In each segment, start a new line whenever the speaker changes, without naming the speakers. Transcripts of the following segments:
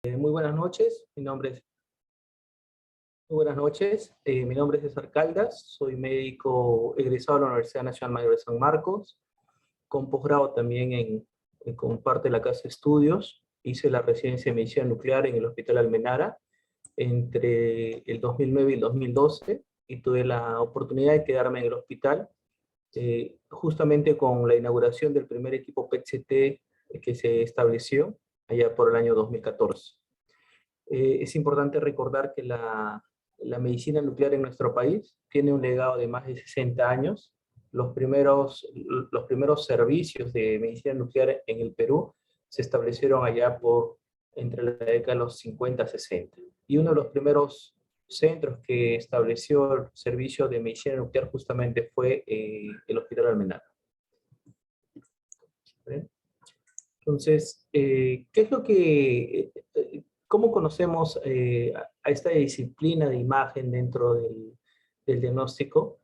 Muy buenas noches, mi nombre es César Caldas, soy médico egresado de la Universidad Nacional Mayor de San Marcos, con posgrado también con parte de la Casa de Estudios. Hice la residencia de medicina nuclear en el Hospital Almenara entre el 2009 y el 2012 y tuve la oportunidad de quedarme en el hospital justamente con la inauguración del primer equipo PET-CT que se estableció allá por el año 2014. Es importante recordar que la medicina nuclear en nuestro país tiene un legado de más de 60 años. Los primeros servicios de medicina nuclear en el Perú se establecieron allá entre la década de los 50 y 60. Y uno de los primeros centros que estableció el servicio de medicina nuclear justamente fue el Hospital Almenara. Entonces, ¿qué es lo que, cómo conocemos a esta disciplina de imagen dentro del diagnóstico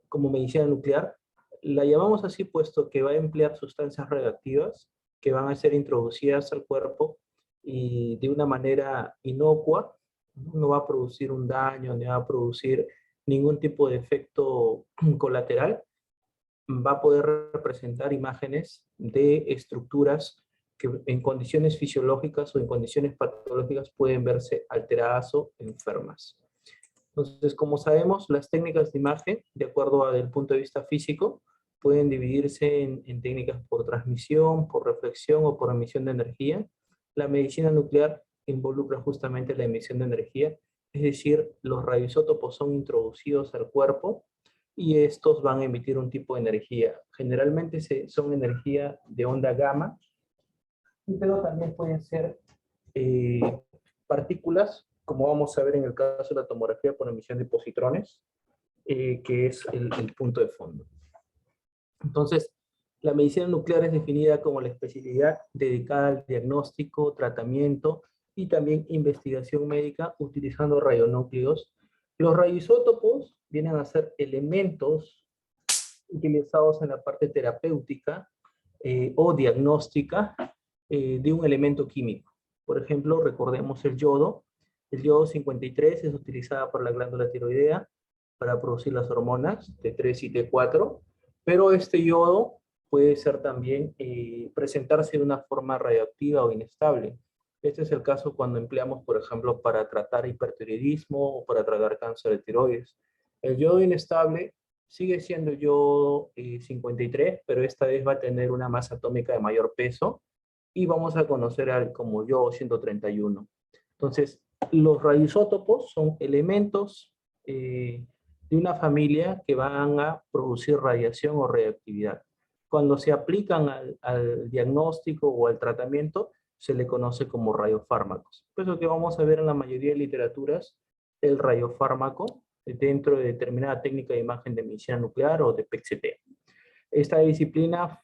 como medicina nuclear? La llamamos así puesto que va a emplear sustancias radioactivas que van a ser introducidas al cuerpo y de una manera inocua, no va a producir un daño, ni va a producir ningún tipo de efecto colateral. Va a poder representar imágenes de estructuras que en condiciones fisiológicas o en condiciones patológicas pueden verse alteradas o enfermas. Entonces, como sabemos, las técnicas de imagen, de acuerdo al punto de vista físico, pueden dividirse en técnicas por transmisión, por reflexión o por emisión de energía. La medicina nuclear involucra justamente la emisión de energía, es decir, los radioisótopos son introducidos al cuerpo y estos van a emitir un tipo de energía. Generalmente son energía de onda gamma, pero también pueden ser eh, partículas, como vamos a ver en el caso de la tomografía por emisión de positrones, que es el punto de fondo. Entonces, la medicina nuclear es definida como la especialidad dedicada al diagnóstico, tratamiento y también investigación médica utilizando radionúcleos. Los radioisótopos vienen a ser elementos utilizados en la parte terapéutica o diagnóstica de un elemento químico. Por ejemplo, recordemos el yodo. El yodo 53 es utilizada por la glándula tiroidea para producir las hormonas T3 y T4, pero este yodo puede ser también presentarse de una forma radioactiva o inestable. Este es el caso cuando empleamos, por ejemplo, para tratar hipertiroidismo o para tratar cáncer de tiroides. El yodo inestable sigue siendo yodo 53, pero esta vez va a tener una masa atómica de mayor peso y vamos a conocer como yodo 131. Entonces, los radioisótopos son elementos de una familia que van a producir radiación o radioactividad. Cuando se aplican al diagnóstico o al tratamiento, se le conoce como radiofármacos. Por eso que vamos a ver en la mayoría de literaturas el radiofármaco dentro de determinada técnica de imagen de medicina nuclear o de PET-CT. Esta disciplina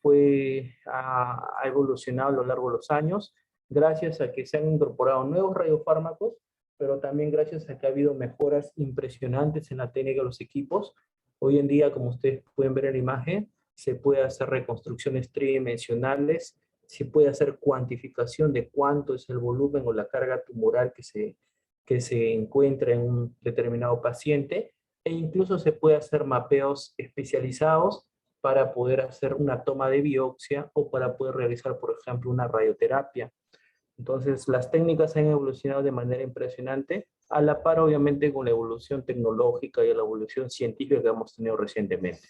ha evolucionado a lo largo de los años gracias a que se han incorporado nuevos radiofármacos, pero también gracias a que ha habido mejoras impresionantes en la técnica de los equipos. Hoy en día, como ustedes pueden ver en la imagen, se puede hacer reconstrucciones tridimensionales, se puede hacer cuantificación de cuánto es el volumen o la carga tumoral que se encuentra en un determinado paciente, e incluso se puede hacer mapeos especializados para poder hacer una toma de biopsia o para poder realizar, por ejemplo, una radioterapia. Entonces, las técnicas han evolucionado de manera impresionante, a la par, obviamente, con la evolución tecnológica y la evolución científica que hemos tenido recientemente.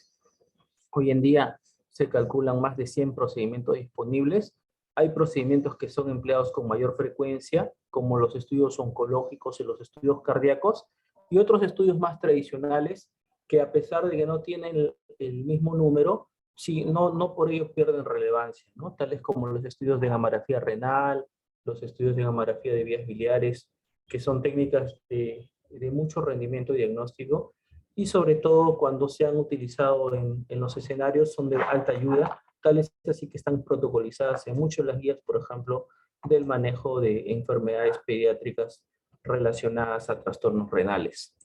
Hoy en día se calculan más de 100 procedimientos disponibles. Hay procedimientos que son empleados con mayor frecuencia, como los estudios oncológicos y los estudios cardíacos, y otros estudios más tradicionales que a pesar de que no tienen el mismo número, sí, no por ello pierden relevancia, ¿no? Tales como los estudios de gamografía renal, los estudios de gamografía de vías biliares, que son técnicas de mucho rendimiento diagnóstico, y sobre todo cuando se han utilizado en los escenarios son de alta ayuda, tales así que están protocolizadas en muchas de las guías, por ejemplo, del manejo de enfermedades pediátricas relacionadas a trastornos renales,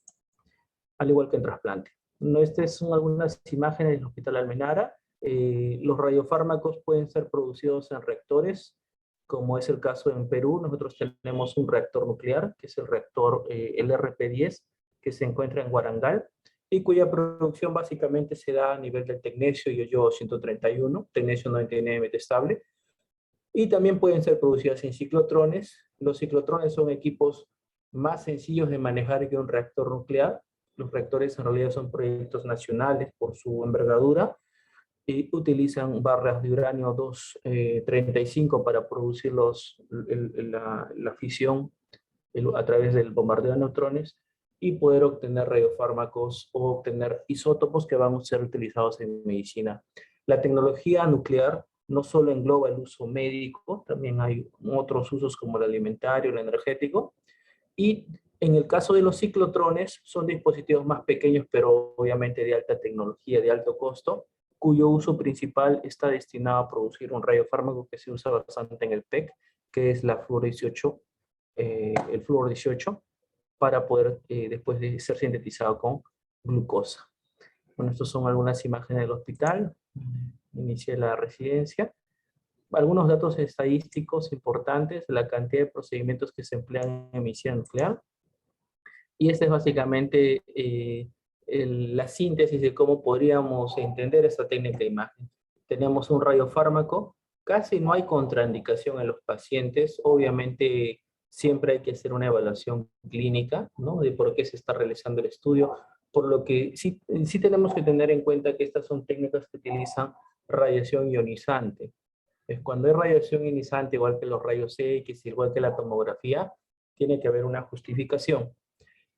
al igual que en trasplante. No, estas son algunas imágenes del Hospital Almenara. Los radiofármacos pueden ser producidos en reactores como es el caso en Perú. Nosotros tenemos un reactor nuclear, que es el reactor el RP10, que se encuentra en Guarangal, y cuya producción básicamente se da a nivel del tecnecio yo 131, tecnecio 99 metastable, y también pueden ser producidas en ciclotrones. Los ciclotrones son equipos más sencillos de manejar que un reactor nuclear. Los reactores en realidad son proyectos nacionales por su envergadura y utilizan barras de uranio 235 para producir la fisión a través del bombardeo de neutrones y poder obtener radiofármacos o obtener isótopos que van a ser utilizados en medicina. La tecnología nuclear no solo engloba el uso médico, también hay otros usos como el alimentario, el energético, y en el caso de los ciclotrones son dispositivos más pequeños, pero obviamente de alta tecnología, de alto costo, cuyo uso principal está destinado a producir un radiofármaco que se usa bastante en el PEC, que es la fluor 18, el flúor 18, para poder después de ser sintetizado con glucosa. Bueno, estas son algunas imágenes del hospital. Inicié la residencia. Algunos datos estadísticos importantes, la cantidad de procedimientos que se emplean en medicina nuclear. Y esta es básicamente la síntesis de cómo podríamos entender esta técnica de imagen. Tenemos un radiofármaco, casi no hay contraindicación en los pacientes, obviamente siempre hay que hacer una evaluación clínica, ¿no? De por qué se está realizando el estudio, por lo que sí tenemos que tener en cuenta que estas son técnicas que utilizan radiación ionizante. Cuando hay radiación ionizante, igual que los rayos X, igual que la tomografía, tiene que haber una justificación.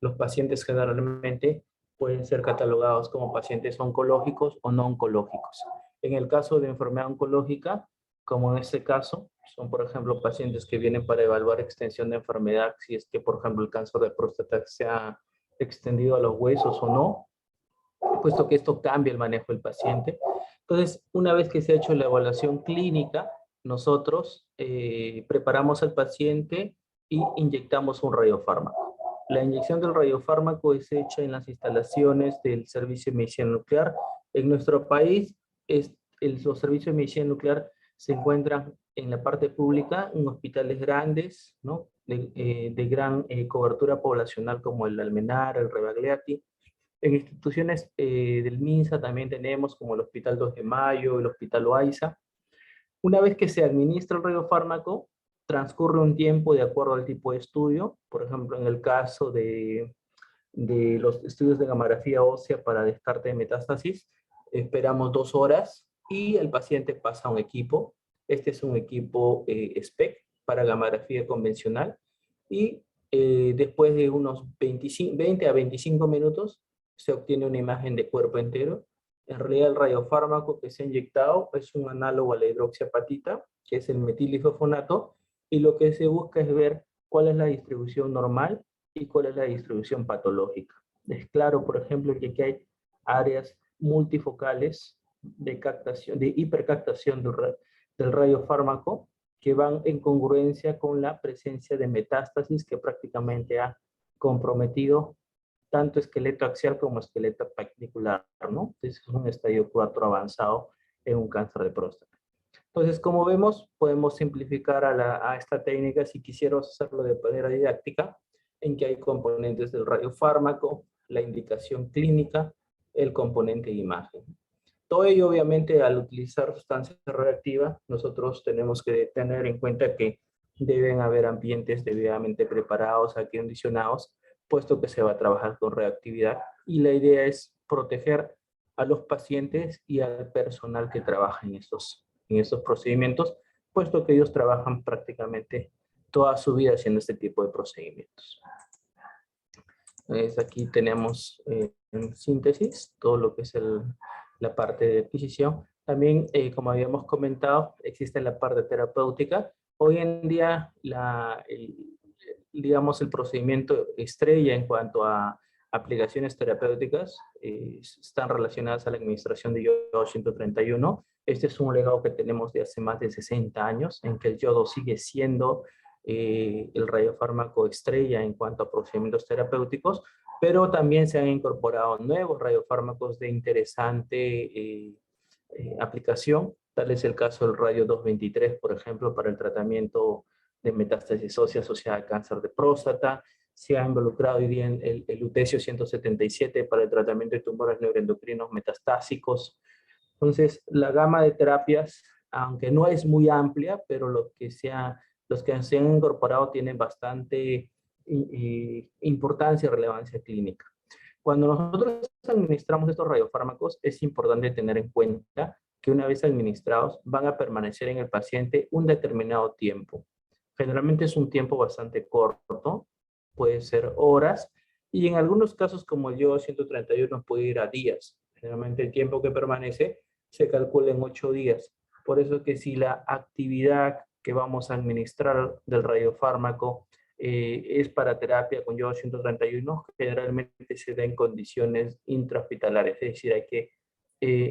Los pacientes generalmente pueden ser catalogados como pacientes oncológicos o no oncológicos. En el caso de enfermedad oncológica, como en este caso, son por ejemplo pacientes que vienen para evaluar extensión de enfermedad, si es que por ejemplo el cáncer de próstata se ha extendido a los huesos o no, puesto que esto cambia el manejo del paciente. Entonces, una vez que se ha hecho la evaluación clínica, nosotros preparamos al paciente y inyectamos un radiofármaco. La inyección del radiofármaco es hecha en las instalaciones del Servicio de Medicina Nuclear. En nuestro país, los servicios de medicina nuclear se encuentran en la parte pública, en hospitales grandes, ¿no? de gran cobertura poblacional como el Almenar, el Rebagliati. En instituciones del MINSA también tenemos como el Hospital 2 de Mayo, el Hospital Loaiza. Una vez que se administra el radiofármaco, transcurre un tiempo de acuerdo al tipo de estudio. Por ejemplo, en el caso de los estudios de gamografía ósea para descarte de metástasis, esperamos 2 horas y el paciente pasa a un equipo. Este es un equipo SPEC para gamografía convencional y después de unos 20 a 25 minutos se obtiene una imagen de cuerpo entero. En realidad el radiofármaco que se ha inyectado es un análogo a la hidroxiapatita, que es el metilifosfonato, y lo que se busca es ver cuál es la distribución normal y cuál es la distribución patológica. Es claro, por ejemplo, que aquí hay áreas multifocales de captación, de hipercaptación del radiofármaco que van en congruencia con la presencia de metástasis que prácticamente ha comprometido tanto esqueleto axial como esqueleto particular, ¿no? Entonces es un estadio 4 avanzado en un cáncer de próstata. Entonces, como vemos, podemos simplificar a esta técnica si quisiéramos hacerlo de manera didáctica, en que hay componentes del radiofármaco, la indicación clínica, el componente de imagen. Todo ello, obviamente, al utilizar sustancias radioactivas, nosotros tenemos que tener en cuenta que deben haber ambientes debidamente preparados, acondicionados, puesto que se va a trabajar con radioactividad. Y la idea es proteger a los pacientes y al personal que trabaja en estos procedimientos, puesto que ellos trabajan prácticamente toda su vida haciendo este tipo de procedimientos. Aquí tenemos en síntesis todo lo que es la parte de adquisición. También, como habíamos comentado, existe la parte terapéutica. Hoy en día, digamos, el procedimiento estrella en cuanto a aplicaciones terapéuticas están relacionadas a la administración de yodo 131. Este es un legado que tenemos de hace más de 60 años, en que el yodo sigue siendo el radiofármaco estrella en cuanto a procedimientos terapéuticos, pero también se han incorporado nuevos radiofármacos de interesante aplicación Tal es el caso del radio 223, por ejemplo, para el tratamiento de metástasis ósea asociada a cáncer de próstata. Se ha involucrado hoy día en el lutecio 177 para el tratamiento de tumores neuroendocrinos metastásicos. Entonces, la gama de terapias, aunque no es muy amplia, pero los que se han incorporado tienen bastante importancia y relevancia clínica. Cuando nosotros administramos estos radiofármacos, es importante tener en cuenta que una vez administrados van a permanecer en el paciente un determinado tiempo. Generalmente es un tiempo bastante corto, puede ser horas, y en algunos casos como el yo 131 puede ir a días. Generalmente el tiempo que permanece se calcula en 8 días. Por eso que si la actividad que vamos a administrar del radiofármaco es para terapia con yodo 131, generalmente se da en condiciones intrahospitalarias, es decir, hay que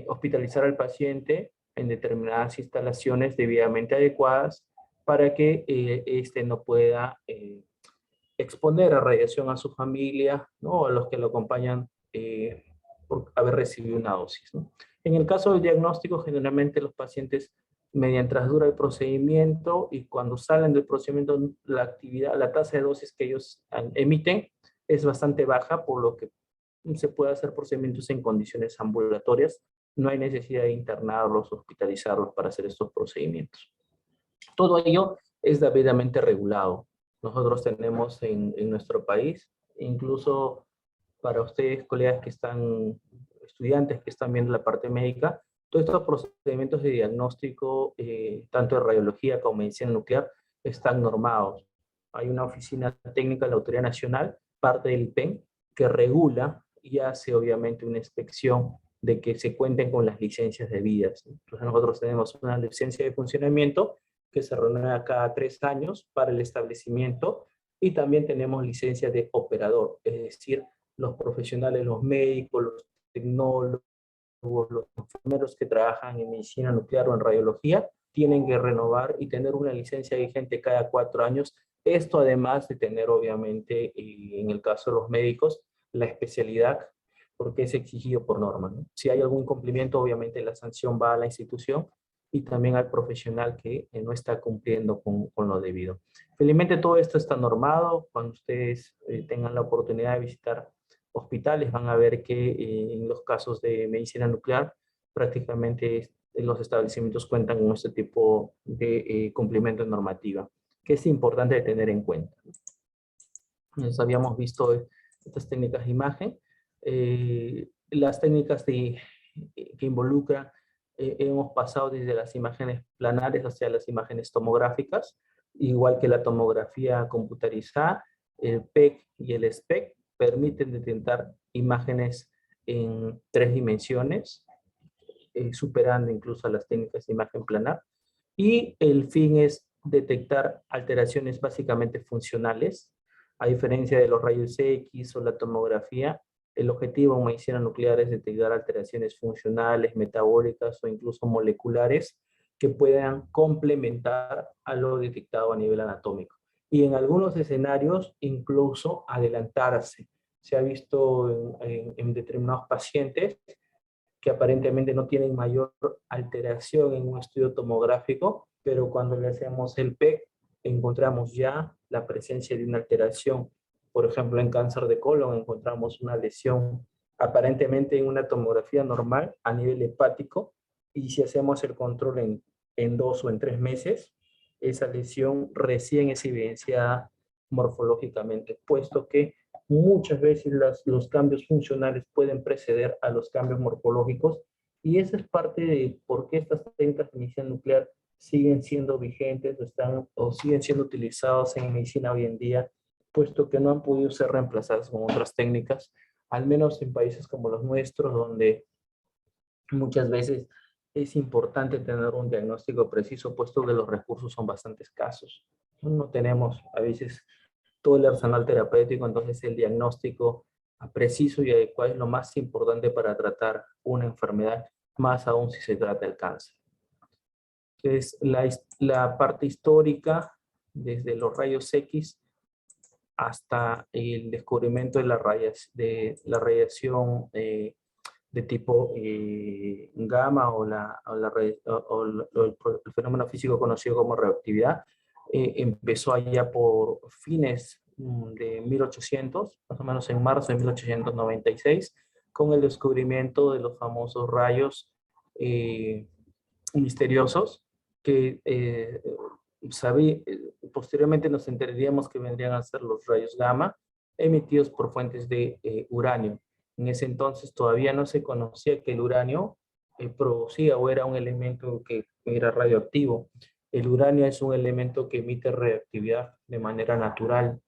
hospitalizar al paciente en determinadas instalaciones debidamente adecuadas para que este no pueda exponer a radiación a su familia, ¿no? O a los que lo acompañan por haber recibido una dosis, ¿no? En el caso del diagnóstico, generalmente los pacientes mientras dura el procedimiento y cuando salen del procedimiento, la actividad, la tasa de dosis que ellos emiten es bastante baja, por lo que se puede hacer procedimientos en condiciones ambulatorias. No hay necesidad de internarlos, hospitalizarlos para hacer estos procedimientos. Todo ello es debidamente regulado. Nosotros tenemos en nuestro país, incluso para ustedes, colegas que están, estudiantes que están viendo la parte médica, todos estos procedimientos de diagnóstico, tanto de radiología como medicina nuclear, están normados. Hay una oficina técnica de la Autoridad Nacional, parte del IPEN, que regula y hace obviamente una inspección de que se cuenten con las licencias debidas. Entonces nosotros tenemos una licencia de funcionamiento que se renueva cada 3 años para el establecimiento, y también tenemos licencia de operador, es decir, los profesionales, los médicos, los tecnólogos, los enfermeros que trabajan en medicina nuclear o en radiología, tienen que renovar y tener una licencia vigente cada 4 años. Esto además de tener, obviamente, en el caso de los médicos, la especialidad, porque es exigido por norma, ¿no? Si hay algún incumplimiento, obviamente la sanción va a la institución y también al profesional que no está cumpliendo con lo debido. Felizmente todo esto está normado. Cuando ustedes tengan la oportunidad de visitar hospitales, van a ver que en los casos de medicina nuclear, prácticamente los establecimientos cuentan con este tipo de cumplimiento de normativa, que es importante tener en cuenta. Nos habíamos visto estas técnicas de imagen. Las técnicas que involucran, hemos pasado desde las imágenes planares hacia las imágenes tomográficas, igual que la tomografía computarizada, el PEC y el SPEC permiten detectar imágenes en 3 dimensiones, superando incluso a las técnicas de imagen planar. Y el fin es detectar alteraciones básicamente funcionales. A diferencia de los rayos X o la tomografía, el objetivo en medicina nuclear es detectar alteraciones funcionales, metabólicas o incluso moleculares que puedan complementar a lo detectado a nivel anatómico. Y en algunos escenarios incluso adelantarse. Se ha visto en determinados pacientes que aparentemente no tienen mayor alteración en un estudio tomográfico, pero cuando le hacemos el PEC encontramos ya la presencia de una alteración. Por ejemplo, en cáncer de colon encontramos una lesión aparentemente en una tomografía normal a nivel hepático, y si hacemos el control en 2 o en 3 meses, esa lesión recién es evidenciada morfológicamente, puesto que muchas veces los cambios funcionales pueden preceder a los cambios morfológicos, y esa es parte de por qué estas técnicas de medicina nuclear siguen siendo vigentes o siguen siendo utilizadas en medicina hoy en día, puesto que no han podido ser reemplazadas con otras técnicas, al menos en países como los nuestros, donde muchas veces es importante tener un diagnóstico preciso, puesto que los recursos son bastante escasos. No tenemos a veces todo el arsenal terapéutico, entonces el diagnóstico preciso y adecuado es lo más importante para tratar una enfermedad, más aún si se trata del cáncer. Entonces, la parte histórica, desde los rayos X hasta el descubrimiento de la radiación de tipo gamma el fenómeno físico conocido como radioactividad, empezó allá por fines de 1800, más o menos en marzo de 1896, con el descubrimiento de los famosos rayos misteriosos que posteriormente nos enteraríamos que vendrían a ser los rayos gamma emitidos por fuentes de uranio. En ese entonces todavía no se conocía que el uranio producía o era un elemento que era radioactivo. El uranio es un elemento que emite radioactividad de manera natural.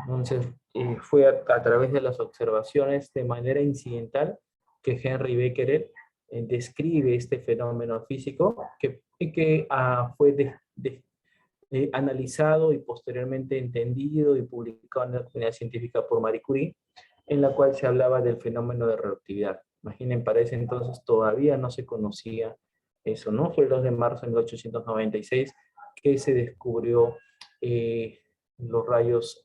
Entonces, fue a través de las observaciones de manera incidental que Henry Becquerel describe este fenómeno físico que fue analizado y posteriormente entendido y publicado en la comunidad científica por Marie Curie, en la cual se hablaba del fenómeno de radioactividad. Imaginen, para ese entonces todavía no se conocía eso, ¿no? Fue el 2 de marzo de 1896 que se descubrió los rayos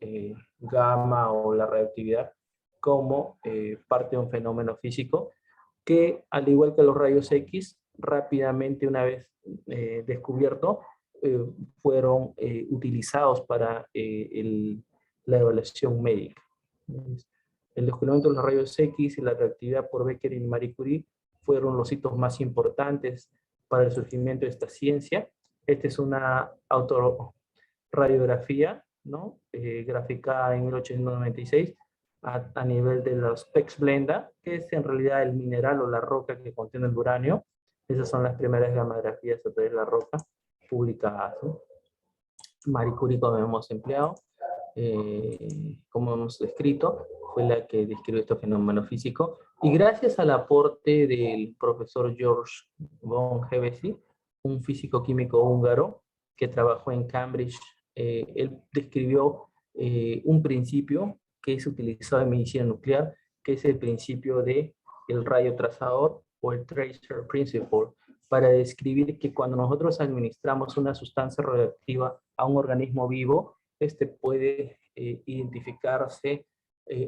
gamma o la radioactividad como parte de un fenómeno físico que, al igual que los rayos X, rápidamente una vez descubierto, fueron utilizados para la evaluación médica. El descubrimiento de los rayos X y la reactividad por Becquerel y Marie Curie fueron los hitos más importantes para el surgimiento de esta ciencia. Esta es una autorradiografía, ¿no? Graficada en 1896 a nivel de los Pexblenda, que es en realidad el mineral o la roca que contiene el uranio. Esas son las primeras gamografías a través de la roca publicadas, ¿no? Marie Curie, como hemos empleado, como hemos descrito, fue la que describió este fenómeno físico. Y gracias al aporte del profesor George von Hevesy, un físico químico húngaro que trabajó en Cambridge, él describió un principio que es utilizado en medicina nuclear, que es el principio de el rayo trazador o el tracer principle, para describir que cuando nosotros administramos una sustancia radioactiva a un organismo vivo, este puede identificarse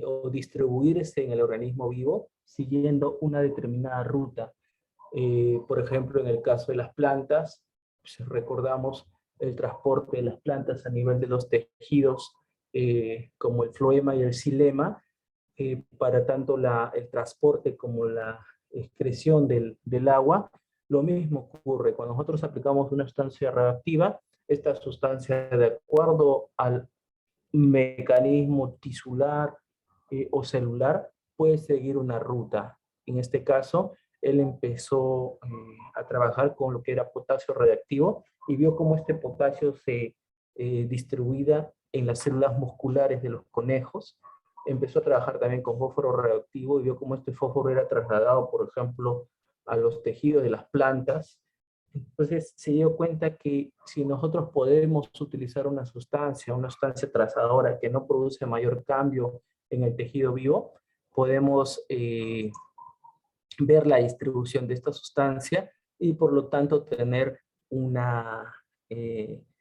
o distribuirse en el organismo vivo siguiendo una determinada ruta. Por ejemplo, en el caso de las plantas, pues recordamos el transporte de las plantas a nivel de los tejidos, como el floema y el xilema, para tanto el transporte como la excreción del agua. Lo mismo ocurre cuando nosotros aplicamos una sustancia radioactiva. Esta sustancia, de acuerdo al mecanismo tisular o celular, puede seguir una ruta. En este caso, él empezó a trabajar con lo que era potasio radiactivo y vio cómo este potasio se distribuía en las células musculares de los conejos. Empezó a trabajar también con fósforo radioactivo y vio cómo este fósforo era trasladado, por ejemplo, a los tejidos de las plantas. Entonces se dio cuenta que si nosotros podemos utilizar una sustancia trazadora que no produce mayor cambio en el tejido vivo, podemos ver la distribución de esta sustancia y por lo tanto tener una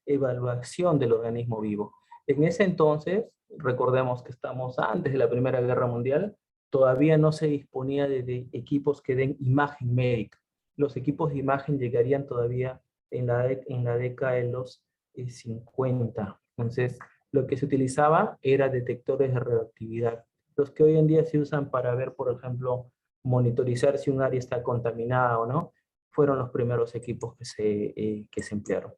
evaluación del organismo vivo. En ese entonces, recordemos que estamos antes de la Primera Guerra Mundial, todavía no se disponía de equipos que den imagen médica. Los equipos de imagen llegarían todavía en la década de los 50. Entonces, lo que se utilizaba era detectores de radioactividad, los que hoy en día se usan para ver, por ejemplo, monitorizar si un área está contaminada o no, fueron los primeros equipos que se emplearon.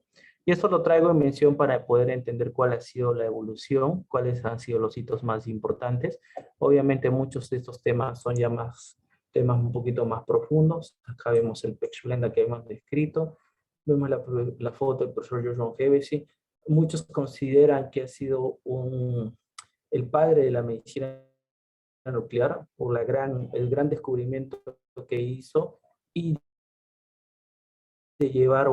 Y esto lo traigo en mención para poder entender cuál ha sido la evolución, cuáles han sido los hitos más importantes. Obviamente muchos de estos temas son ya temas un poquito más profundos. Acá vemos el Pexblenda que hemos descrito, vemos la foto del profesor George von Hevesy. Muchos consideran que ha sido el padre de la medicina nuclear por el gran descubrimiento que hizo y de llevar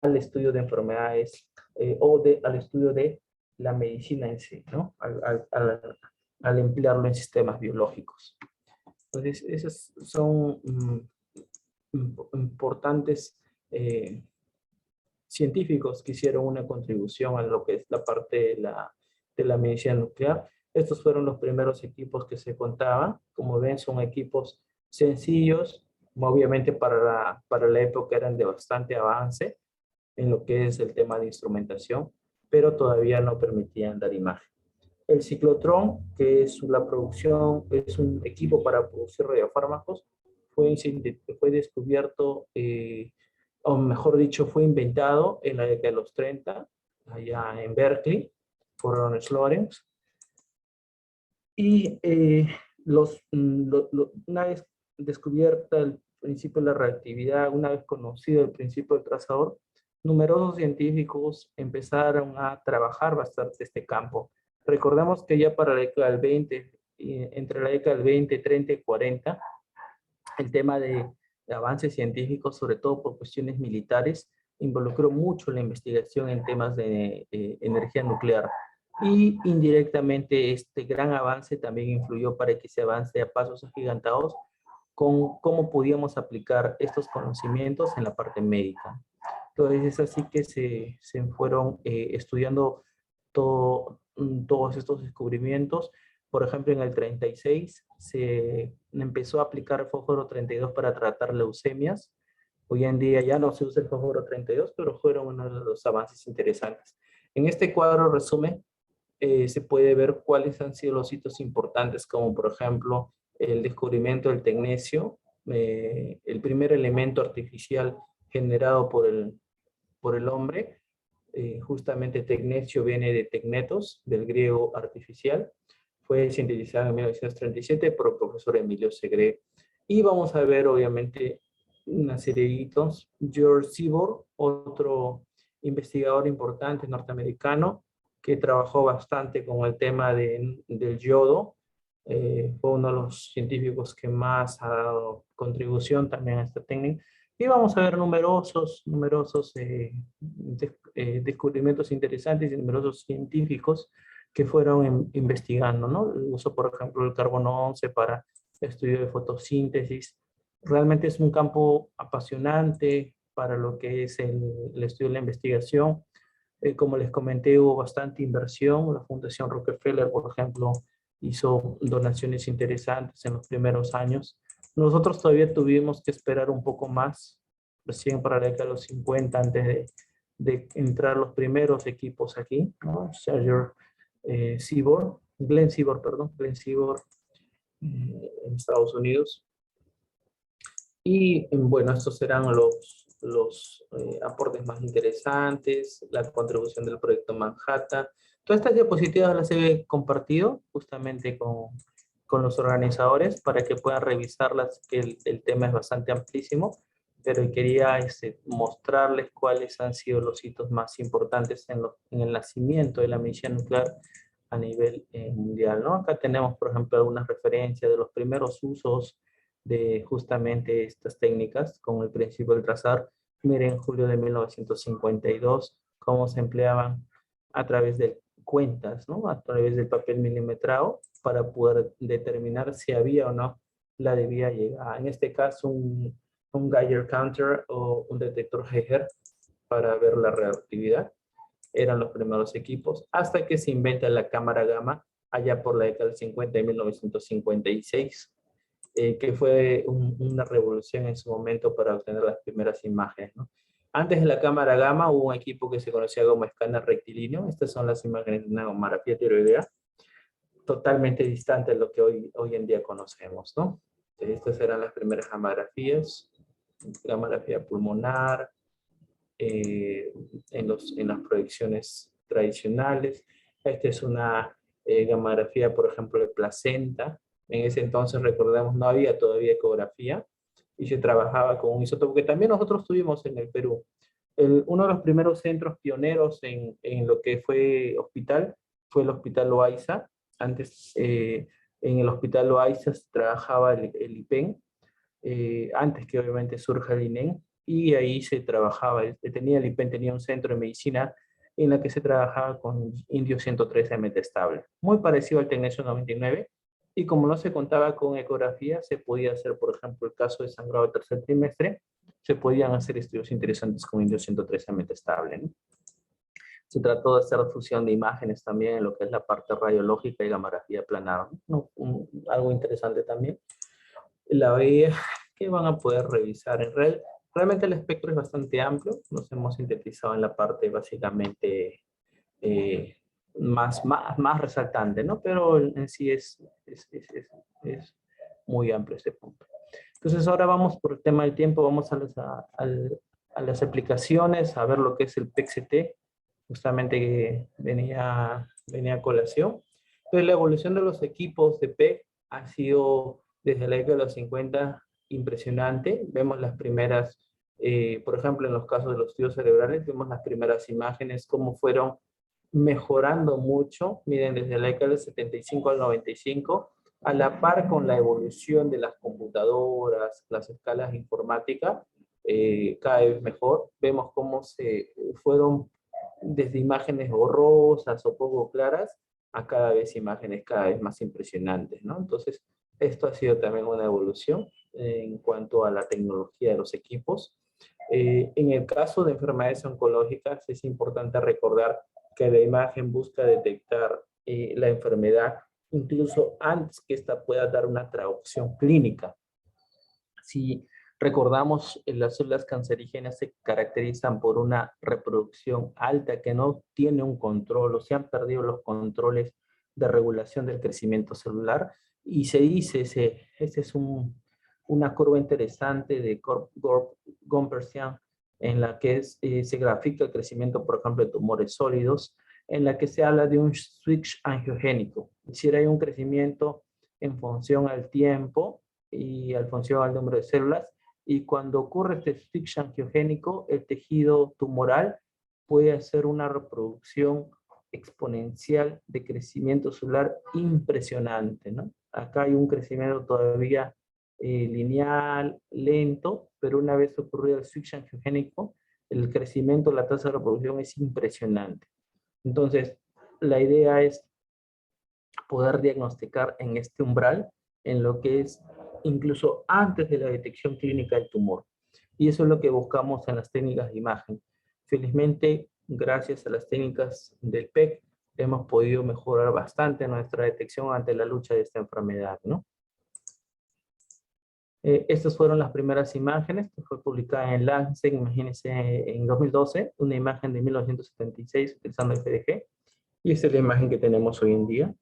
al estudio de enfermedades al estudio de la medicina en sí, ¿no? Al emplearlo en sistemas biológicos. Entonces, esos son importantes científicos que hicieron una contribución a lo que es la parte de la medicina nuclear. Estos fueron los primeros equipos que se contaban. Como ven, son equipos sencillos, obviamente para la época eran de bastante avance en lo que es el tema de instrumentación, pero todavía no permitían dar imagen. El ciclotrón, que es la producción, es un equipo para producir radiofármacos, fue descubierto, o mejor dicho, fue inventado en la década de los 30, allá en Berkeley, por Ernest Lawrence. Y una vez descubierta el principio de la reactividad, una vez conocido el principio del trazador, numerosos científicos empezaron a trabajar bastante este campo. Recordemos que ya para la década del 20, entre la década del 20, 30 y 40, el tema de avances científicos, sobre todo por cuestiones militares, involucró mucho la investigación en temas de energía nuclear. Y indirectamente este gran avance también influyó para que se avance a pasos agigantados con cómo podíamos aplicar estos conocimientos en la parte médica. Entonces es así que se fueron estudiando todos estos descubrimientos. Por ejemplo, en el 36 se empezó a aplicar el fósforo 32 para tratar leucemias. Hoy en día ya no se usa el fósforo 32, pero fueron uno de los avances interesantes. En este cuadro resumen se puede ver cuáles han sido los hitos importantes, como por ejemplo el descubrimiento del tecnecio, el primer elemento artificial generado por el hombre. Justamente tecnecio viene de tecnetos, del griego artificial. Fue sintetizado en 1937 por el profesor Emilio Segre. Y vamos a ver, obviamente, una serie de hitos. George Seaborg, otro investigador importante norteamericano, que trabajó bastante con el tema del yodo. Fue uno de los científicos que más ha dado contribución también a esta técnica. Y vamos a ver numerosos descubrimientos interesantes y numerosos científicos que fueron investigando, ¿no? El uso, por ejemplo, del carbono 11 para estudio de fotosíntesis. Realmente es un campo apasionante para lo que es el estudio de la investigación. Como les comenté, hubo bastante inversión. La Fundación Rockefeller, por ejemplo, hizo donaciones interesantes en los primeros años. Nosotros todavía tuvimos que esperar un poco más, recién para la década de los 50, antes de entrar los primeros equipos aquí, ¿no? Glenn Seaborg en Estados Unidos. Y bueno, estos serán los aportes más interesantes, la contribución del proyecto Manhattan. Todas estas diapositivas las he compartido justamente con los organizadores para que puedan revisarlas, que el tema es bastante amplísimo, pero quería mostrarles cuáles han sido los hitos más importantes en el nacimiento de la medicina nuclear a nivel mundial, ¿no? Acá tenemos, por ejemplo, algunas referencias de los primeros usos de justamente estas técnicas, como el principio del trazar. Miren, en julio de 1952, cómo se empleaban a través de cuentas, ¿no? A través del papel milimetrado, para poder determinar si había o no la debida llegada. En este caso, un Geiger counter o un detector Geiger para ver la reactividad. Eran los primeros equipos, hasta que se inventa la cámara gamma allá por la década del 50 de 1956. Que fue una revolución en su momento para obtener las primeras imágenes, ¿no? Antes de la cámara gamma hubo un equipo que se conocía como escáner rectilíneo. Estas son las imágenes de una gamografía tiroidea, totalmente distante de lo que hoy en día conocemos, ¿no? Entonces, estas eran las primeras gamografías, gamografía pulmonar, en las proyecciones tradicionales. Esta es una gamografía, por ejemplo, de placenta. En ese entonces, recordemos, no había todavía ecografía y se trabajaba con un isótopo que también nosotros tuvimos en el Perú. Uno de los primeros centros pioneros en lo que fue hospital fue el Hospital Loaiza. Antes, en el Hospital Loaiza se trabajaba el IPEN, antes que obviamente surja el INEN, y ahí se trabajaba, el IPEN tenía un centro de medicina en la que se trabajaba con indio 113 metestable, muy parecido al tecnesio 99, y como no se contaba con ecografía, se podía hacer, por ejemplo, el caso de sangrado de tercer trimestre, se podían hacer estudios interesantes con indio 113 metestable, ¿no? Se trató de hacer fusión de imágenes también en lo que es la parte radiológica y gamografía planar, ¿no? Algo interesante también. La veía que van a poder revisar. Realmente el espectro es bastante amplio. Nos hemos sintetizado en la parte básicamente más resaltante, ¿no? Pero en sí es muy amplio este punto. Entonces ahora vamos por el tema del tiempo, vamos a las aplicaciones, a ver lo que es el PET-CT, justamente que venía a colación. Entonces la evolución de los equipos de PET ha sido desde la década de los 50 impresionante. Vemos las primeras, por ejemplo, en los casos de los estudios cerebrales, vemos las primeras imágenes, cómo fueron mejorando mucho. Miren, desde la década del 75 al 95, a la par con la evolución de las computadoras, las escalas informáticas, cada vez mejor. Vemos cómo se fueron desde imágenes borrosas o poco claras a cada vez imágenes cada vez más impresionantes, ¿no? Entonces, esto ha sido también una evolución en cuanto a la tecnología de los equipos. En el caso de enfermedades oncológicas, es importante recordar que la imagen busca detectar la enfermedad incluso antes que ésta pueda dar una traducción clínica. Si recordamos, las células cancerígenas se caracterizan por una reproducción alta que no tiene un control o se han perdido los controles de regulación del crecimiento celular, y se dice, esta es una curva interesante de Gompertzian en la que se grafica el crecimiento, por ejemplo, de tumores sólidos, en la que se habla de un switch angiogénico. Es decir, hay un crecimiento en función al tiempo y al función al número de células, y cuando ocurre este switch angiogénico, el tejido tumoral puede hacer una reproducción exponencial de crecimiento celular impresionante, ¿no? Acá hay un crecimiento todavía lineal, lento, pero una vez ocurrido el switch angiogénico, el crecimiento, la tasa de reproducción es impresionante. Entonces, la idea es poder diagnosticar en este umbral, en lo que es incluso antes de la detección clínica del tumor. Y eso es lo que buscamos en las técnicas de imagen. Felizmente, gracias a las técnicas del PET, hemos podido mejorar bastante nuestra detección ante la lucha de esta enfermedad, ¿no? Estas fueron las primeras imágenes que fue publicada en Lancet, imagínense, en 2012, una imagen de 1976 utilizando FDG, y esta es la imagen que tenemos hoy en día.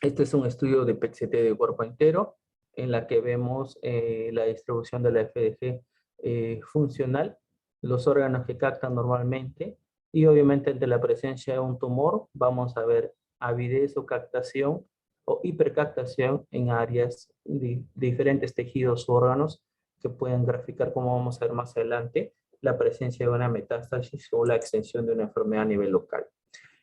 Este es un estudio de PET-CT de cuerpo entero, en la que vemos la distribución de la FDG funcional, los órganos que captan normalmente, y obviamente ante la presencia de un tumor vamos a ver avidez o captación o hipercaptación en áreas de diferentes tejidos o órganos que pueden graficar, como vamos a ver más adelante, la presencia de una metástasis o la extensión de una enfermedad a nivel local.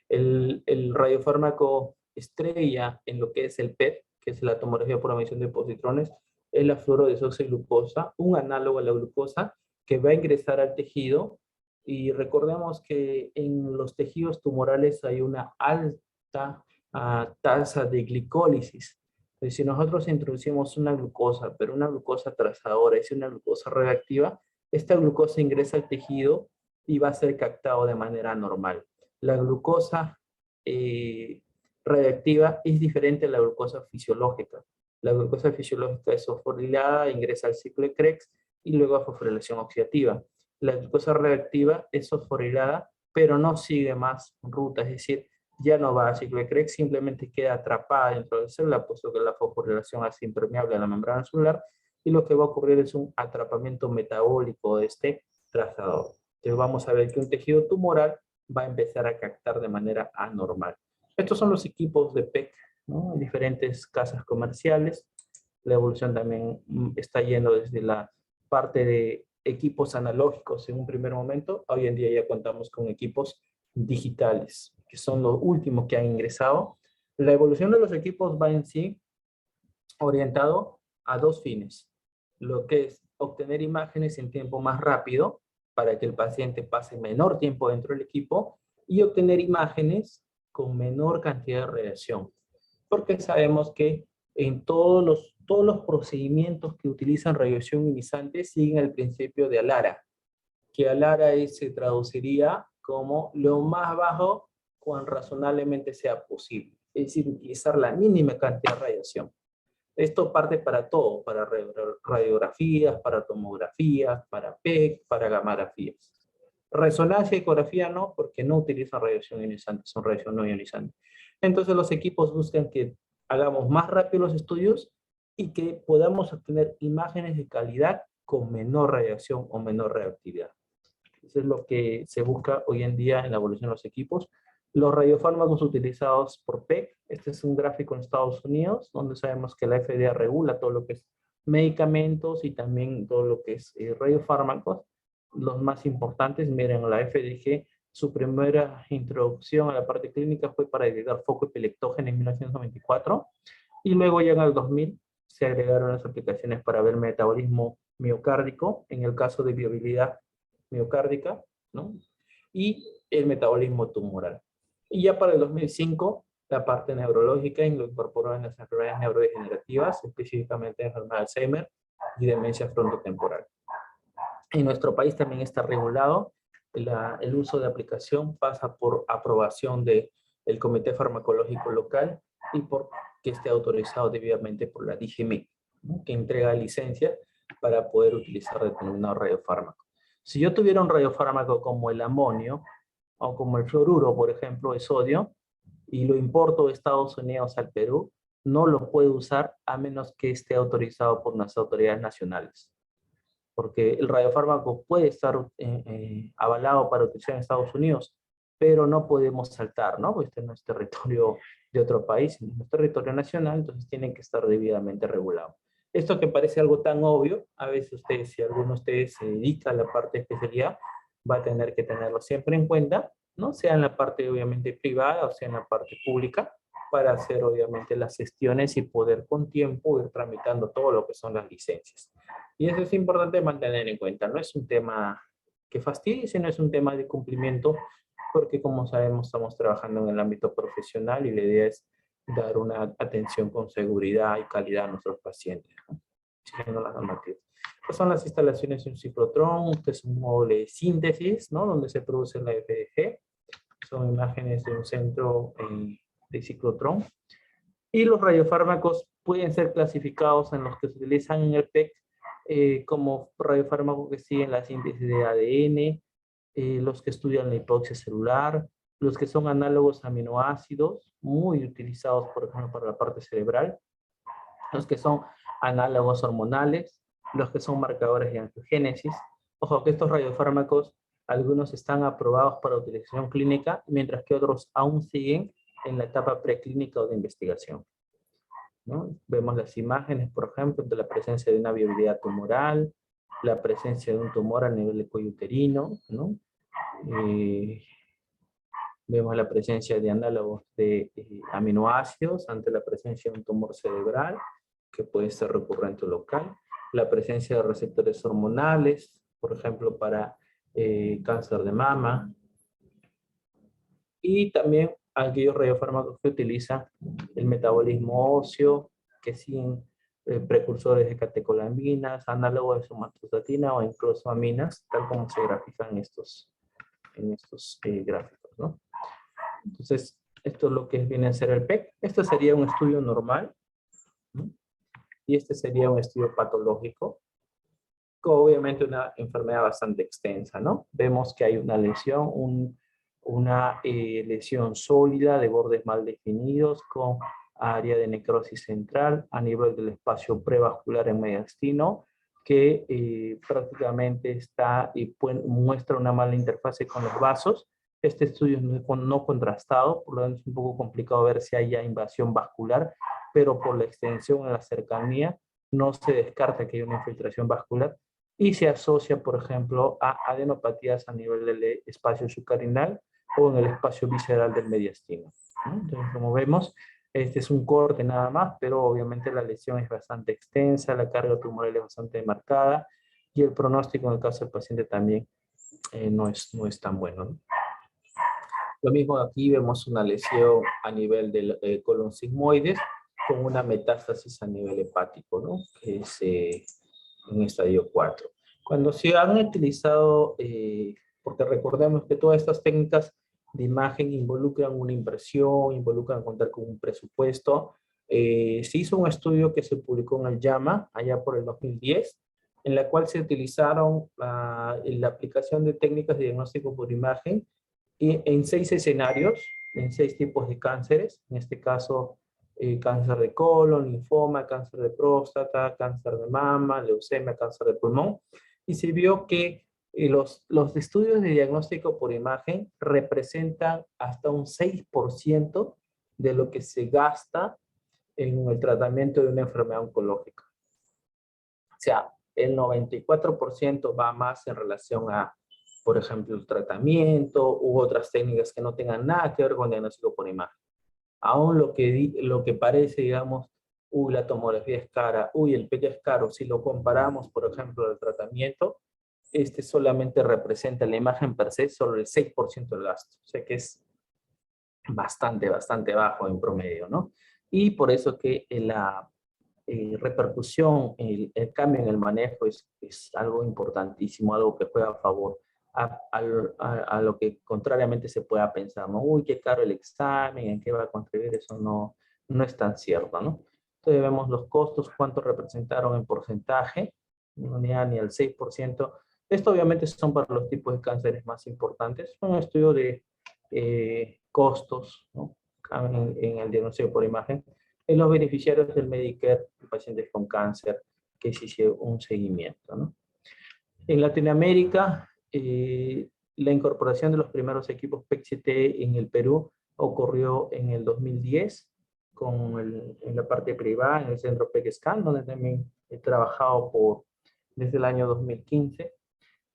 El radiofármaco estrella en lo que es el PET, que es la tomografía por emisión de positrones, es la fluorodesoxiglucosa, un análogo a la glucosa que va a ingresar al tejido. Y recordemos que en los tejidos tumorales hay una alta tasa de glicólisis. Entonces, si nosotros introducimos una glucosa, pero una glucosa trazadora, es una glucosa reactiva, esta glucosa ingresa al tejido y va a ser captado de manera normal. La glucosa radiactiva es diferente a la glucosa fisiológica. La glucosa fisiológica es fosforilada, ingresa al ciclo de Krebs y luego a fosforilación oxidativa. La glucosa radiactiva es fosforilada, pero no sigue más ruta, es decir, ya no va al ciclo de Krebs, simplemente queda atrapada dentro de la célula, puesto que la fosforilación hace impermeable a la membrana celular, y lo que va a ocurrir es un atrapamiento metabólico de este trazador. Entonces vamos a ver que un tejido tumoral va a empezar a captar de manera anormal. Estos son los equipos de PET, ¿no? En diferentes casas comerciales. La evolución también está yendo desde la parte de equipos analógicos en un primer momento. Hoy en día ya contamos con equipos digitales, que son los últimos que han ingresado. La evolución de los equipos va en sí orientado a dos fines. Lo que es obtener imágenes en tiempo más rápido, para que el paciente pase menor tiempo dentro del equipo, y obtener imágenes con menor cantidad de radiación. Porque sabemos que en todos los procedimientos que utilizan radiación ionizante siguen el principio de ALARA, que ALARA se traduciría como lo más bajo cuán razonablemente sea posible. Es decir, utilizar la mínima cantidad de radiación. Esto parte para todo, para radiografías, para tomografías, para PET, para gamografías. Resonancia y ecografía no, porque no utilizan radiación ionizante, son radiación no ionizante. Entonces los equipos buscan que hagamos más rápido los estudios y que podamos obtener imágenes de calidad con menor radiación o menor reactividad. Eso es lo que se busca hoy en día en la evolución de los equipos. Los radiofármacos utilizados por PEC, este es un gráfico en Estados Unidos, donde sabemos que la FDA regula todo lo que es medicamentos y también todo lo que es radiofármacos. Los más importantes, miren, la FDG, su primera introducción a la parte clínica fue para detectar foco epileptógeno en 1994, y luego ya en el 2000 se agregaron las aplicaciones para ver metabolismo miocárdico, en el caso de viabilidad miocárdica, ¿no? Y el metabolismo tumoral. Y ya para el 2005, la parte neurológica lo incorporó en las enfermedades neurodegenerativas, específicamente enfermedad de Alzheimer y demencia frontotemporal. En nuestro país también está regulado. El uso de aplicación pasa por aprobación del Comité Farmacológico Local y por que esté autorizado debidamente por la DGME, ¿no? Que entrega licencia para poder utilizar determinado radiofármaco. Si yo tuviera un radiofármaco como el amonio o como el fluoruro, por ejemplo, de sodio, y lo importo de Estados Unidos al Perú, no lo puedo usar a menos que esté autorizado por las autoridades nacionales. Porque el radiofármaco puede estar avalado para utilizar en Estados Unidos, pero no podemos saltar, ¿no? Porque este no es territorio de otro país, no es territorio nacional, entonces tienen que estar debidamente regulados. Esto que parece algo tan obvio, a veces ustedes, si alguno de ustedes se dedica a la parte de especialidad, va a tener que tenerlo siempre en cuenta, ¿no? Sea en la parte obviamente privada o sea en la parte pública, para hacer obviamente las gestiones y poder con tiempo ir tramitando todo lo que son las licencias. Y eso es importante mantener en cuenta. No es un tema que fastidie, sino es un tema de cumplimiento, porque como sabemos estamos trabajando en el ámbito profesional y la idea es dar una atención con seguridad y calidad a nuestros pacientes, ¿no? Siguiendo las normativas. Estas son las instalaciones de un ciclotrón, que es un módulo de síntesis, ¿no? Donde se produce la FDG. Son imágenes de un centro de ciclotrón. Y los radiofármacos pueden ser clasificados en los que se utilizan en el PEC como radiofármacos que siguen la síntesis de ADN, los que estudian la hipoxia celular, los que son análogos a aminoácidos, muy utilizados, por ejemplo, para la parte cerebral, los que son análogos hormonales, los que son marcadores de angiogénesis. Ojo, que estos radiofármacos, algunos están aprobados para utilización clínica, mientras que otros aún siguen en la etapa preclínica o de investigación, ¿no? Vemos las imágenes, por ejemplo, de la presencia de una viabilidad tumoral, la presencia de un tumor a nivel de cuello uterino, ¿no? Vemos la presencia de análogos de aminoácidos ante la presencia de un tumor cerebral, que puede ser recurrente o local, la presencia de receptores hormonales, por ejemplo, para cáncer de mama, y también aquellos radiofármacos que utilizan el metabolismo óseo, que siguen precursores de catecolaminas, análogos de somatostatina o incluso aminas, tal como se grafican en estos gráficos, ¿no? Entonces, esto es lo que viene a ser el PEC. Este sería un estudio normal, ¿no? Y este sería un estudio patológico, con obviamente una enfermedad bastante extensa, ¿no? Vemos que hay una lesión, una lesión sólida de bordes mal definidos con área de necrosis central a nivel del espacio prevascular en mediastino, que prácticamente está y muestra una mala interfase con los vasos. Este estudio es no contrastado, por lo tanto es un poco complicado ver si hay invasión vascular, pero por la extensión en la cercanía no se descarta que haya una infiltración vascular y se asocia, por ejemplo, a adenopatías a nivel del espacio subcarinal o en el espacio visceral del mediastino, ¿no? Entonces, como vemos, este es un corte nada más, pero obviamente la lesión es bastante extensa, la carga tumoral es bastante marcada y el pronóstico en el caso del paciente también no es tan bueno, ¿no? Lo mismo aquí vemos una lesión a nivel del colon sigmoides con una metástasis a nivel hepático, ¿no? Que es en estadio 4. Cuando se han utilizado porque recordemos que todas estas técnicas de imagen involucran una inversión, involucran contar con un presupuesto. Se hizo un estudio que se publicó en el JAMA, allá por el 2010, en la cual se utilizaron la aplicación de técnicas de diagnóstico por imagen y en 6 escenarios, en 6 tipos de cánceres, en este caso cáncer de colon, linfoma, cáncer de próstata, cáncer de mama, leucemia, cáncer de pulmón, y se vio que los estudios de diagnóstico por imagen representan hasta un 6% de lo que se gasta en el tratamiento de una enfermedad oncológica. O sea, el 94% va más en relación a, por ejemplo, el tratamiento u otras técnicas que no tengan nada que ver con diagnóstico por imagen. Aún lo que parece, digamos, uy, la tomografía es cara, uy, el PET es caro, si lo comparamos, por ejemplo, al tratamiento, este solamente representa la imagen per se, solo el 6% del gasto. O sea que es bastante bajo en promedio, ¿no? Y por eso que la repercusión, el cambio en el manejo es algo importantísimo, algo que juega a favor a lo que contrariamente se pueda pensar, ¿no? Uy, qué caro el examen, ¿en qué va a contribuir? Eso no es tan cierto, ¿no? Entonces vemos los costos, cuánto representaron en porcentaje, no ni al 6%. Esto obviamente son para los tipos de cánceres más importantes. Un estudio de costos, ¿no? En el diagnóstico por imagen, en los beneficiarios del Medicare, pacientes con cáncer, que se hizo un seguimiento, ¿no? En Latinoamérica, la incorporación de los primeros equipos PET-CT en el Perú ocurrió en el 2010 en la parte privada, en el centro PEC-Scan, donde también he trabajado desde el año 2015,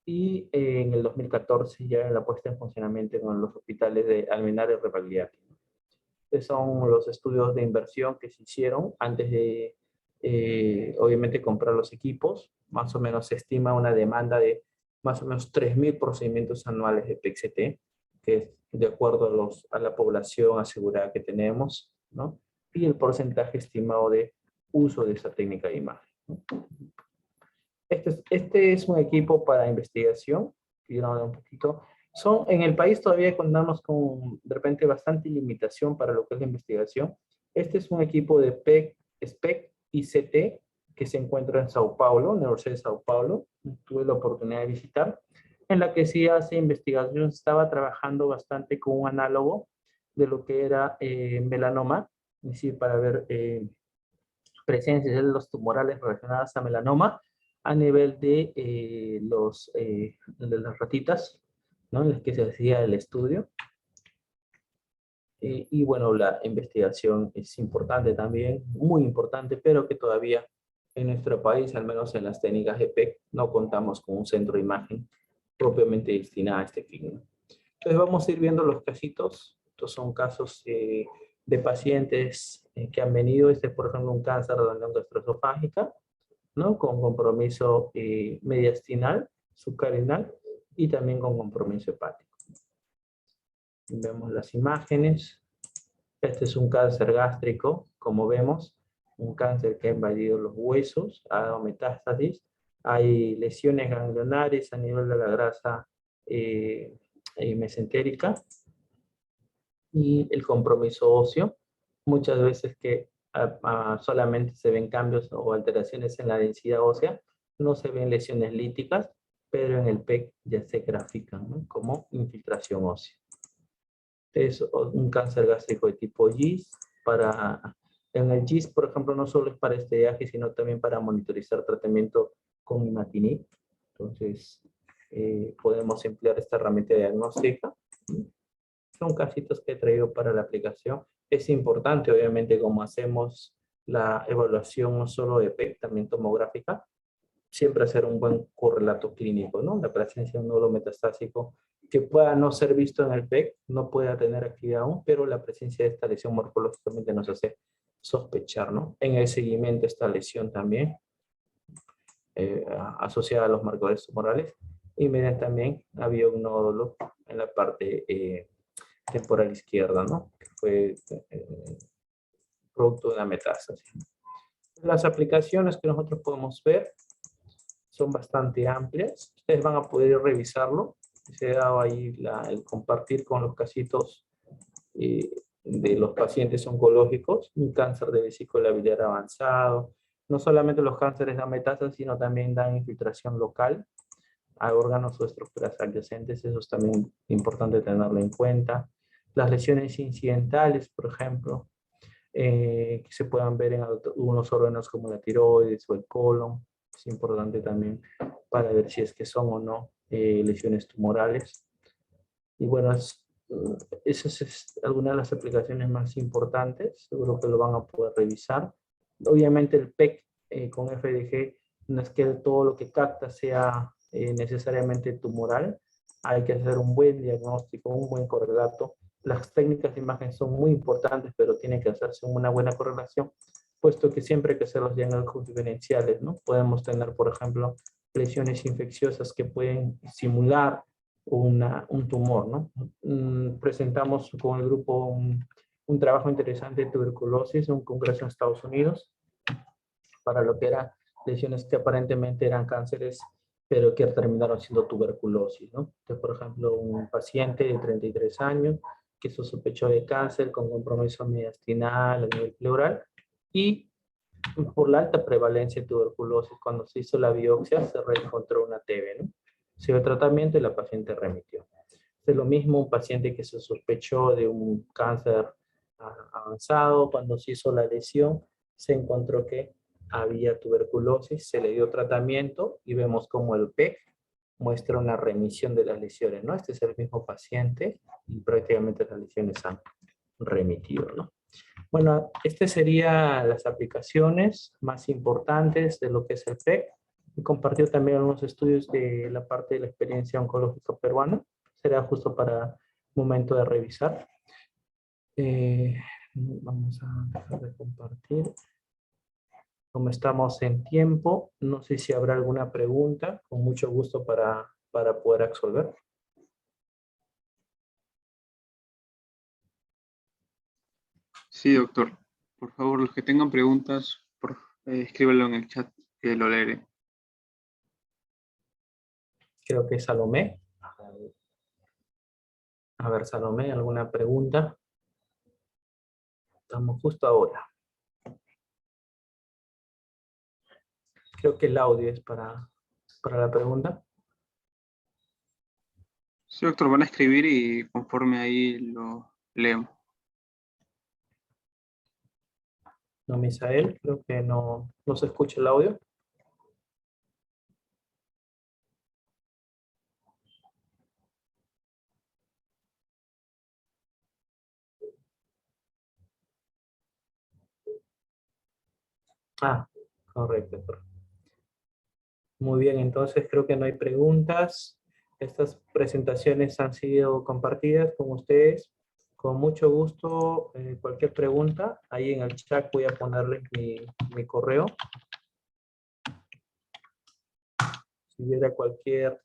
y en el 2014 ya en la puesta en funcionamiento con los hospitales de Almenara y Rebagliati. Estos son los estudios de inversión que se hicieron antes de, obviamente, comprar los equipos. Más o menos se estima una demanda de más o menos 3.000 procedimientos anuales de PET-CT, que es de acuerdo a la población asegurada que tenemos, ¿no? Y el porcentaje estimado de uso de esa técnica de imagen, ¿no? Este es un equipo para investigación, un poquito. En el país todavía contamos con, de repente, bastante limitación para lo que es la investigación. Este es un equipo de PEC, SPEC y CT que se encuentra en Sao Paulo, en la Universidad de Sao Paulo. Tuve la oportunidad de visitar, en la que sí hace investigación. Estaba trabajando bastante con un análogo de lo que era melanoma, es decir, para ver presencia de células tumorales relacionadas a melanoma a nivel de las ratitas, ¿no? En las que se hacía el estudio. Y bueno, la investigación es importante también, muy importante, pero que todavía en nuestro país, al menos en las técnicas de PEC, no contamos con un centro de imagen propiamente destinado a este fin, ¿no? Entonces vamos a ir viendo los casitos. Estos son casos de pacientes que han venido. Este es, por ejemplo, un cáncer de la glándula gastroesofágica, ¿no? Con compromiso mediastinal, subcarinal y también con compromiso hepático. Vemos las imágenes. Este es un cáncer gástrico, como vemos, un cáncer que ha invadido los huesos, ha dado metástasis. Hay lesiones ganglionares a nivel de la grasa mesentérica y el compromiso óseo. Muchas veces que solamente se ven cambios o alteraciones en la densidad ósea, no se ven lesiones líticas, pero en el PEC ya se grafican, ¿no? Como infiltración ósea. Es un cáncer gástrico de tipo GIST. En el GIST, por ejemplo, no solo es para este viaje, sino también para monitorizar tratamiento con imatinib. Entonces, podemos emplear esta herramienta diagnóstica. Son casitos que he traído para la aplicación. Es importante, obviamente, como hacemos la evaluación no solo de PET, también tomográfica, siempre hacer un buen correlato clínico, ¿no? La presencia de un nódulo metastásico que pueda no ser visto en el PET, no pueda tener actividad aún, pero la presencia de esta lesión morfológicamente nos hace sospechar, ¿no? En el seguimiento de esta lesión también, asociada a los marcadores tumorales, y miren también había un nódulo en la parte temporal izquierda, ¿no? Que fue producto de una metástasis. Las aplicaciones que nosotros podemos ver son bastante amplias. Ustedes van a poder revisarlo. se ha dado ahí el compartir con los casitos de los pacientes oncológicos, un cáncer de vesícula biliar avanzado. No solamente los cánceres dan metástasis, sino también dan infiltración local a órganos o estructuras adyacentes. Eso es también importante tenerlo en cuenta. Las lesiones incidentales, por ejemplo, que se puedan ver en algunos órganos como la tiroides o el colon. Es importante también para ver si es que son o no lesiones tumorales. Y bueno, esas es algunas de las aplicaciones más importantes. Seguro que lo van a poder revisar. Obviamente el PET con FDG no es que todo lo que capta sea necesariamente tumoral. Hay que hacer un buen diagnóstico, un buen correlato. Las técnicas de imagen son muy importantes, pero tiene que hacerse una buena correlación, puesto que siempre hay que hacer los diagnósticos diferenciales, ¿no? Podemos tener, por ejemplo, lesiones infecciosas que pueden simular un tumor, ¿no? Presentamos con el grupo un trabajo interesante de tuberculosis en un congreso en Estados Unidos para lo que eran lesiones que aparentemente eran cánceres, pero que terminaron siendo tuberculosis, ¿no? Entonces, por ejemplo, un paciente de 33 años que se sospechó de cáncer con compromiso mediastinal a nivel pleural y por la alta prevalencia de tuberculosis, cuando se hizo la biopsia se reencontró una TB, ¿no? Se dio tratamiento y la paciente remitió. Es lo mismo un paciente que se sospechó de un cáncer avanzado, cuando se hizo la lesión se encontró que había tuberculosis, se le dio tratamiento y vemos como el PEC muestra una remisión de las lesiones, ¿no? Este es el mismo paciente y prácticamente las lesiones han remitido, ¿no? Bueno, estas serían las aplicaciones más importantes de lo que es el PEC. He compartido también algunos estudios de la parte de la experiencia oncológica peruana. Será justo para momento de revisar. Vamos a dejar de compartir. Como estamos en tiempo, no sé si habrá alguna pregunta, con mucho gusto para poder absolver.
Sí, doctor. Por favor, los que tengan preguntas, escríbanlo en el chat, que lo leeré.
Creo que es Salomé. A ver, Salomé, ¿alguna pregunta? Estamos justo ahora. Creo que el audio es para la pregunta.
Sí, doctor, van a escribir y conforme ahí lo leemos.
No, Misael, creo que no se escucha el audio. Ah, correcto. Muy bien, entonces creo que no hay preguntas. Estas presentaciones han sido compartidas con ustedes. Con mucho gusto, cualquier pregunta, ahí en el chat voy a ponerles mi correo. Si hubiera cualquier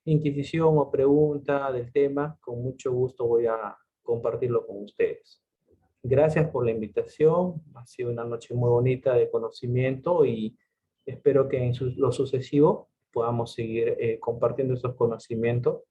inquisición o pregunta del tema, con mucho gusto voy a compartirlo con ustedes. Gracias por la invitación. Ha sido una noche muy bonita de conocimiento y espero que en lo sucesivo podamos seguir compartiendo esos conocimientos